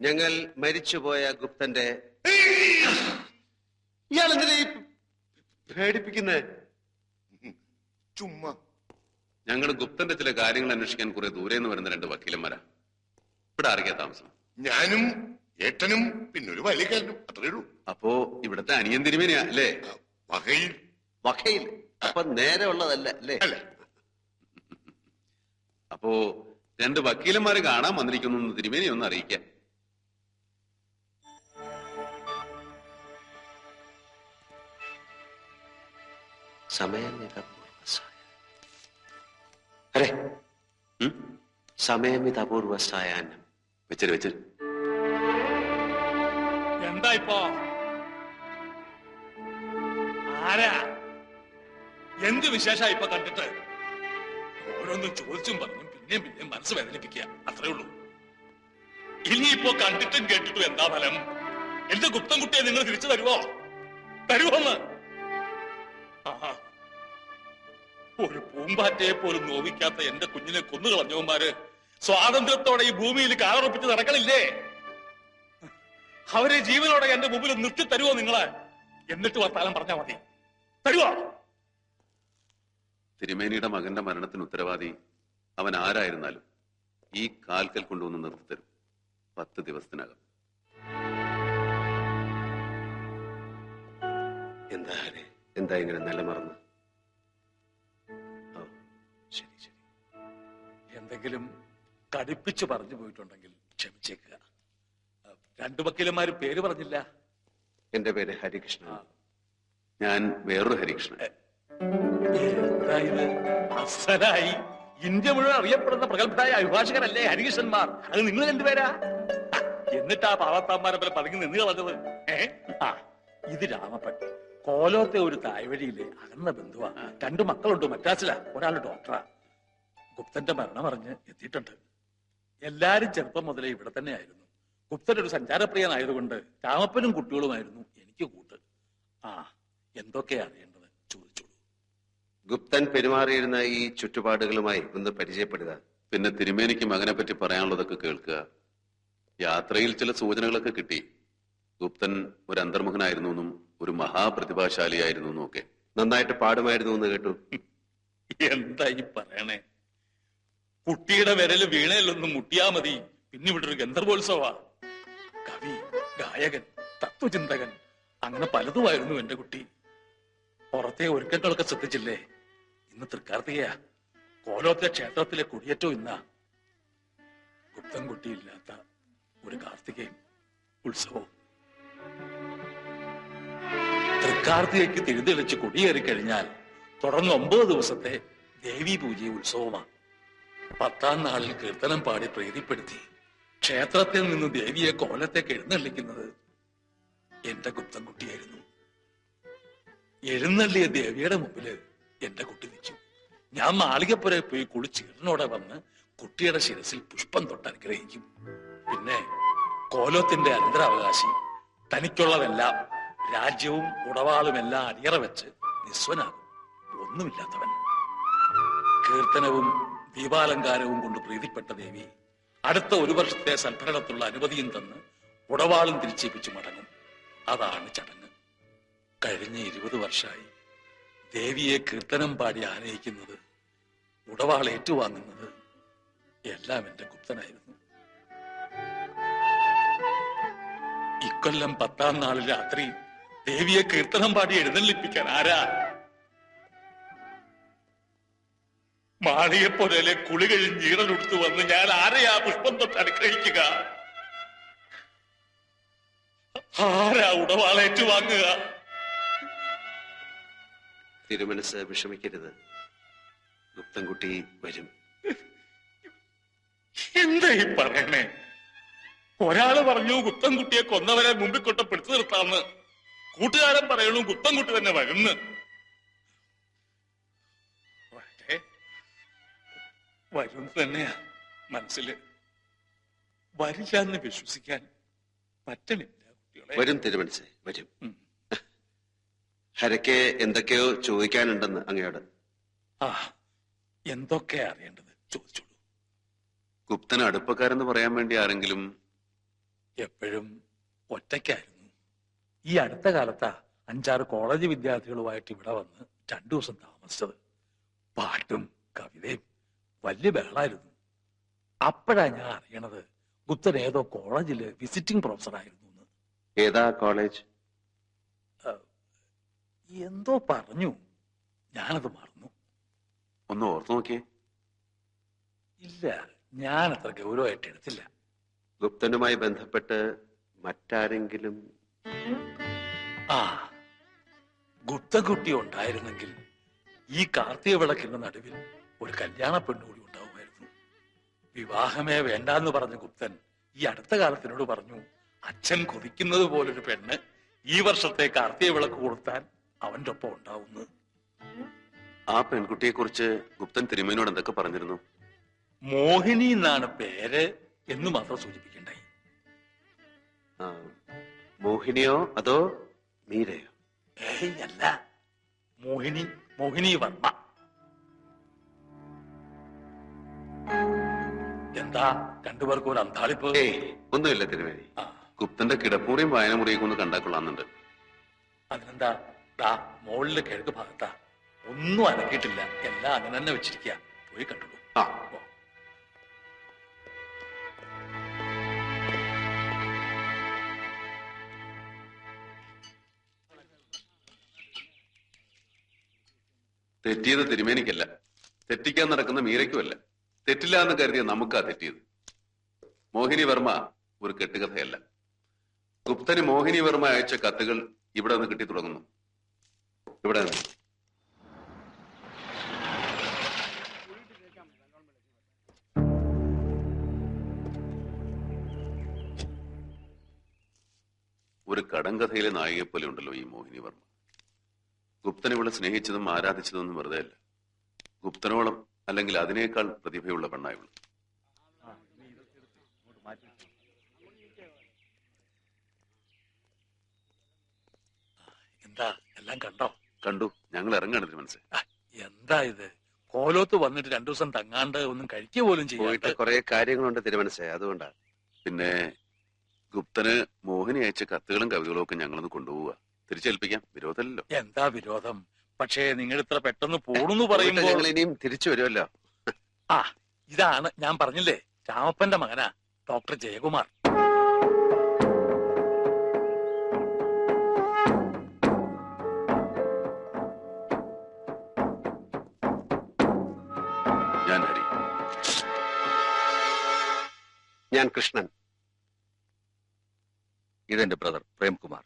ഞങ്ങൾ മരിച്ചുപോയ ഗുപ്തന്റെ ഇയാളെന്തിനാ പേടിപ്പിക്കുന്നേ? ചുമ്മാ. ഞങ്ങൾ ഗുപ്തന്റെ ചില കാര്യങ്ങൾ അന്വേഷിക്കാൻ കുറെ ദൂരെ നിന്ന് വരുന്ന രണ്ട് വക്കീലന്മാരാ. ഇവിടെ ആരൊക്കെയാ താമസം? ഞാനും ഏട്ടനും പിന്നൊരു വലിയക്കാരനും, അത്രേ ഉള്ളൂ. അപ്പോ ഇവിടത്തെ അനിയൻ തിരുമേനിയാ അല്ലേ? വകയിൽ. വകയിൽ അപ്പൊ നേരെ ഉള്ളതല്ല അല്ലേ? അല്ല. അപ്പോ രണ്ട് വക്കീലന്മാര് കാണാൻ വന്നിരിക്കുന്നു തിരുമേനി ഒന്ന് അറിയിക്കാം. സമയമിതപൂർവസായാനം. വെച്ചര് എന്താ ഇപ്പോ? ആരാ? എന്ത് വിശേഷ ഇപ്പൊ കണ്ടിട്ട്? ഓരോന്നും ചോദിച്ചും പറഞ്ഞും പിന്നെയും മനസ്സ് വേദനിപ്പിക്കുക, അത്രേ ഉള്ളൂ. ഇനിയിപ്പോ കണ്ടിട്ടും കേട്ടിട്ടും എന്താ ഫലം? എന്റെ ഗുപ്തൻകുട്ടിയെ നിങ്ങൾ തിരിച്ചു തരുവോന്ന്? ഒരു പൂമ്പാറ്റയെ പോലും നോവിക്കാത്ത എന്റെ കുഞ്ഞിനെ കൊന്നുകളഞ്ഞവന്മാര് സ്വാതന്ത്ര്യത്തോടെ ഈ ഭൂമിയിൽ കാലുറപ്പിച്ച് നടക്കണില്ലേ? അവരെ ജീവനോടെ എന്റെ മുമ്പിൽ നിർത്തി തരുവോ നിങ്ങള്? എന്നിട്ട് വർത്താനം പറഞ്ഞാൽ മതി. തരുവോ? തിരുമേനിയുടെ മകന്റെ മരണത്തിന് ഉത്തരവാദി അവൻ ആരായിരുന്നാലും ഈ കാൽക്കൽ കൊണ്ടുവന്ന് നിർത്തിത്തരും 10 ദിവസത്തിനകം. എന്താ ഇങ്ങനെ നിലമറന്ന്? ശരി ശരി, എന്തെങ്കിലും കടുപ്പിച്ച് പറഞ്ഞു പോയിട്ടുണ്ടെങ്കിൽ ക്ഷമിച്ചേക്കുക. രണ്ടു വക്കീലന്മാര് പേര് പറഞ്ഞില്ല. എന്റെ പേര് ഹരികൃഷ്ണൻ. ഞാൻ വേറൊരു ഹരികൃഷ്ണൻ. എന്തായത്? അസലായി ഇന്ത്യ മുഴുവൻ അറിയപ്പെടുന്ന പ്രഗത്ഭരായ അഭിഭാഷകരല്ലേ ഹരികൃഷ്ണന്മാർ? അത് നിങ്ങൾ രണ്ടുപേരാ? എന്നിട്ടാ പാവത്താന്മാരെ പോലെ പതുങ്ങി നിന്ന് കളഞ്ഞത്. ഇത് രാമപ്പൻ, കോലോത്തെ ഒരു തായ്വഴിയിലെ അകന്ന ബന്ധുവാ. 2 മക്കളുണ്ട്, മദ്രാസിലാ. ഒരാൾ ഡോക്ടറാ. ഗുപ്തന്റെ മരണം അറിഞ്ഞ് എത്തിയിട്ടുണ്ട്. എല്ലാരും ചെറുപ്പം മുതലേ ഇവിടെ തന്നെ ആയിരുന്നു. ഗുപ്തൻ ഒരു സഞ്ചാരപ്രിയനായതുകൊണ്ട് രാമപ്പനും കുട്ടികളുമായിരുന്നു എനിക്ക് കൂട്ട്. എന്തൊക്കെയാ അറിയേണ്ടത് ചോദിച്ചോളൂ. ഗുപ്തൻ പെരുമാറിയിരുന്ന ഈ ചുറ്റുപാടുകളുമായി ഒന്ന് പരിചയപ്പെടുക. പിന്നെ തിരുമേനിക്ക് മകനെ പറ്റി പറയാനുള്ളതൊക്കെ കേൾക്കുക. യാത്രയിൽ ചില സൂചനകളൊക്കെ കിട്ടി. ഗുപ്തൻ ഒരു അന്തർമുഖനായിരുന്നു എന്നും ഒരു മഹാപ്രതിഭാശാലിയായിരുന്നു എന്നും ഒക്കെ. നന്നായിട്ട് പാടുമായിരുന്നു എന്ന് കേട്ടു. എന്താ ഈ പറയണേ? കുട്ടിയുടെ വിരല് വീണയിലൊന്നും മുട്ടിയാ മതി, പിന്നെ ഇവിടെ ഒരു ഗന്ധർവോത്സവ. കവി, ഗായകൻ, തത്വചിന്തകൻ, അങ്ങനെ പലതുമായിരുന്നു എന്റെ കുട്ടി. പുറത്തെ ഒരുക്കങ്ങളൊക്കെ ശ്രദ്ധിച്ചില്ലേ? ഇന്ന് തൃക്കാർത്തികയാ. കോലോത്തെ ക്ഷേത്രത്തിലെ കുടിയേറ്റവും ഇന്നാ. ഗുപ്തൻകുട്ടി ഇല്ലാത്ത ഒരു കാർത്തികയും ഉത്സവവും. തൃക്കാർത്തികയ്ക്ക് തിരിതെളിച്ച് കൊടിയേറി കഴിഞ്ഞാൽ തുടർന്ന് 9 ദിവസത്തെ ദേവീ പൂജയും ഉത്സവമാണ്. 10ാം നാളിൽ കീർത്തനം പാടി പ്രീതിപ്പെടുത്തി ക്ഷേത്രത്തിൽ നിന്ന് ദേവിയെ കോലത്തേക്ക് എഴുന്നള്ളിക്കുന്നത് എന്റെ ഗുപ്തൻകുട്ടിയായിരുന്നു. എഴുന്നള്ളിയ ദേവിയുടെ മുമ്പില് എന്റെ കുട്ടി നിൽക്കും. ഞാൻ മാളികപ്പുര പോയി കുളിച്ചീറിനോടെ വന്ന് കുട്ടിയുടെ ശിരസിൽ പുഷ്പം തൊട്ട് അനുഗ്രഹിക്കും. പിന്നെ കോലത്തിന്റെ അനന്തരാവകാശി, തനിക്കുള്ളതെല്ലാം, രാജ്യവും ഉടവാളുമെല്ലാം അടിയറ വെച്ച് നിസ്വനാകും. ഒന്നുമില്ലാത്തവൻ. കീർത്തനവും ദീപാലങ്കാരവും കൊണ്ട് പ്രീതിപ്പെട്ട ദേവി അടുത്ത 1 വർഷത്തെ സൽഭരണത്തിലുള്ള അനുമതിയും തന്ന് ഉടവാളും തിരിച്ചേപ്പിച്ചു മടങ്ങും. അതാണ് ചടങ്ങ്. കഴിഞ്ഞ 20 വർഷമായി ദേവിയെ കീർത്തനം പാടി ആനയിക്കുന്നത്, ഉടവാൾ ഏറ്റുവാങ്ങുന്നത് എല്ലാം എന്റെ ഗുപ്തനായിരുന്നു. ഇക്കൊല്ലം 10ാം നാളിൽ രാത്രി ദേവിയെ കീർത്തനം പാടി എഴുന്നള്ളിപ്പിക്കാൻ ആരാ? മാളികപ്പുരയിലെ കുളി കഴിഞ്ഞ് ഈറലെടുത്തു വന്ന് ഞാൻ ആരെയാ പുഷ്പം തൊട്ട് അനുഗ്രഹിക്കുക? ആരാ ഉടവാളേറ്റു വാങ്ങുക? തിരുമനസ് വിഷമിക്കരുത്. ഗുപ്തൻകുട്ടി വരും. എന്താ ഈ പറയണേ? ഒരാള് പറഞ്ഞു ഗുപ്തൻകുട്ടിയെ കൊന്നവരെ മുമ്പിൽ കൊണ്ട് പിടിച്ചു നിർത്താന്ന്. കൂട്ടുകാരൻ പറയണു ഗുപ്തൻകുട്ടി തന്നെ വരുന്ന്. വരും തന്നെയാ മനസ്സില്. വരില്ല എന്ന് വിശ്വസിക്കാൻ പറ്റണില്ല കുട്ടികളെ. വരും തിരുമനസ്, വരും. ഹരയ്ക്ക് എന്തൊക്കെയോ ചോദിക്കാനുണ്ടെന്ന് അങ്ങയോട്. എന്തൊക്കെയാ അറിയേണ്ടത് ചോദിച്ചോളൂ. ഗുപ്തന് അടുപ്പക്കാരെന്ന് പറയാൻ വേണ്ടി ആരെങ്കിലും എപ്പോഴും ഒറ്റയ്ക്കായിരുന്നു. ഈ അടുത്ത കാലത്താ 5-6 കോളേജ് വിദ്യാർത്ഥികളുമായിട്ട് ഇവിടെ വന്ന് 2 ദിവസം താമസിച്ചത്. പാട്ടും കവിതയും വലിയ ബഹളായിരുന്നു. അപ്പോഴാ ഞാൻ അറിയണത് ഗുപ്തൻ ഏതോ കോളേജില് വിസിറ്റിംഗ് പ്രൊഫസർ ആയിരുന്നു എന്ന്. ഏതാ കോളേജ്? എന്തോ പറഞ്ഞു, ഞാനത് മറന്നു. ഒന്ന് ഓർത്തു നോക്കിയേ. ഇല്ല, ഞാൻ അത്ര ഗൗരവമായിട്ട് എടുത്തില്ല. ഗുപ്തനുമായി ബന്ധപ്പെട്ട് മറ്റാരെങ്കിലും? ആ, ഗുപ്തൻകുട്ടി ഉണ്ടായിരുന്നെങ്കിൽ ഈ കാർത്തിക വിളക്കിന്റെ നടുവിൽ ഒരു കല്യാണ പെണ്ണുകൂടി ഉണ്ടാവുമായിരുന്നു. വിവാഹമേ വേണ്ടാന്ന് പറഞ്ഞ ഗുപ്തൻ ഈ അടുത്ത കാലത്തിനോട് പറഞ്ഞു, അച്ഛൻ കൊതിക്കുന്നത് പോലൊരു പെണ്ണ് ഈ വർഷത്തെ കാർത്തിക വിളക്ക് കൊടുത്താൻ അവന്റെ ഒപ്പം ഉണ്ടാവുന്നു. ആ പെൺകുട്ടിയെ കുറിച്ച് ഗുപ്തൻ തിരുമേനോട് എന്തൊക്കെ പറഞ്ഞിരുന്നു? മോഹിനി എന്നാണ് പേര് എന്ന് മാത്രം സൂചിപ്പിക്കണ്ടായി. ആ, മോഹിനിയോ അതോ മീരയോ? ഏയ് അല്ല, മോഹിനി വർമ്മ. എന്താ രണ്ടുപേർക്കും ഒരു അന്താളിപ്പ്? ഏയ് ഒന്നുമില്ല തിരുമേനി. ആ, ഗുപ്തന്റെ കിടപ്പുറിയും വായനമുറിയൊക്കെ ഒന്ന് കണ്ടാക്കൊള്ളാന്നുണ്ട്. അതിനെന്താ, ദാ മുകളില് കിഴക്ക് ഭാഗത്താ. ഒന്നും അനക്കിയിട്ടില്ല, എല്ലാം അങ്ങനെ തന്നെ വെച്ചിരിക്കുക. പോയി കണ്ടുള്ളൂ. ആ, തെറ്റിയത് തിരുമേനിക്കല്ല, തെറ്റിക്കാൻ നടക്കുന്ന മീരയ്ക്കുമല്ല. തെറ്റില്ല എന്ന് കരുതിയ നമുക്കാ തെറ്റിയത്. മോഹിനി വർമ്മ ഒരു കെട്ടുകഥയല്ല. ഗുപ്തന് മോഹിനി വർമ്മ അയച്ച കത്തുകൾ ഇവിടെ നിന്ന് കിട്ടി തുടങ്ങുന്നു. ഇവിടെ നിന്ന്. ഒരു കടങ്കഥയിലെ നായികയെ പോലെ ഉണ്ടല്ലോ ഈ മോഹിനി വർമ്മ. ഗുപ്തൻ ഇവിടെ സ്നേഹിച്ചതും ആരാധിച്ചതൊന്നും വെറുതെ അല്ല. ഗുപ്തനോളം അല്ലെങ്കിൽ അതിനേക്കാൾ പ്രതിഭയുള്ള പെണ്ണായുള്ളൂ. എന്താ, എല്ലാം കണ്ടോ? കണ്ടു. ഞങ്ങൾ ഇറങ്ങാണ് തിരുമനസ്സേ. ആ, എന്താ ഇത്, കോലോത്ത് വന്നിട്ട് 2 ദിവസം തങ്ങാണ്ട് ഒന്നും കഴിക്കുക പോലും പോയിട്ട് ചെയ്യാണ്ട്. കുറെ കാര്യങ്ങളുണ്ട് തിരുമനസ്സേ, അതുകൊണ്ടാ. പിന്നെ ഗുപ്തന് മോഹിനി അയച്ച കത്തുകളും കവിതകളും ഒക്കെ ഞങ്ങളൊന്ന് കൊണ്ടുപോവുക. തിരിച്ചേൽപ്പിക്കാം, വിരോധമല്ലോ. എന്താ വിരോധം? പക്ഷേ നിങ്ങൾ ഇത്ര പെട്ടെന്ന് പോണെന്ന് പോയിട്ട് പറയുമ്പോൾ ഞങ്ങൾ ഇനിയും തിരിച്ചു വരുമല്ലോ. ആ, ഇതാണ് ഞാൻ പറഞ്ഞില്ലേ, രാമപ്പന്റെ മകനാ ഡോക്ടർ ജയകുമാർ. ഞാൻ ഹരി. ഞാൻ കൃഷ്ണൻ. ഇതെന്റെ ബ്രദർ പ്രേംകുമാർ.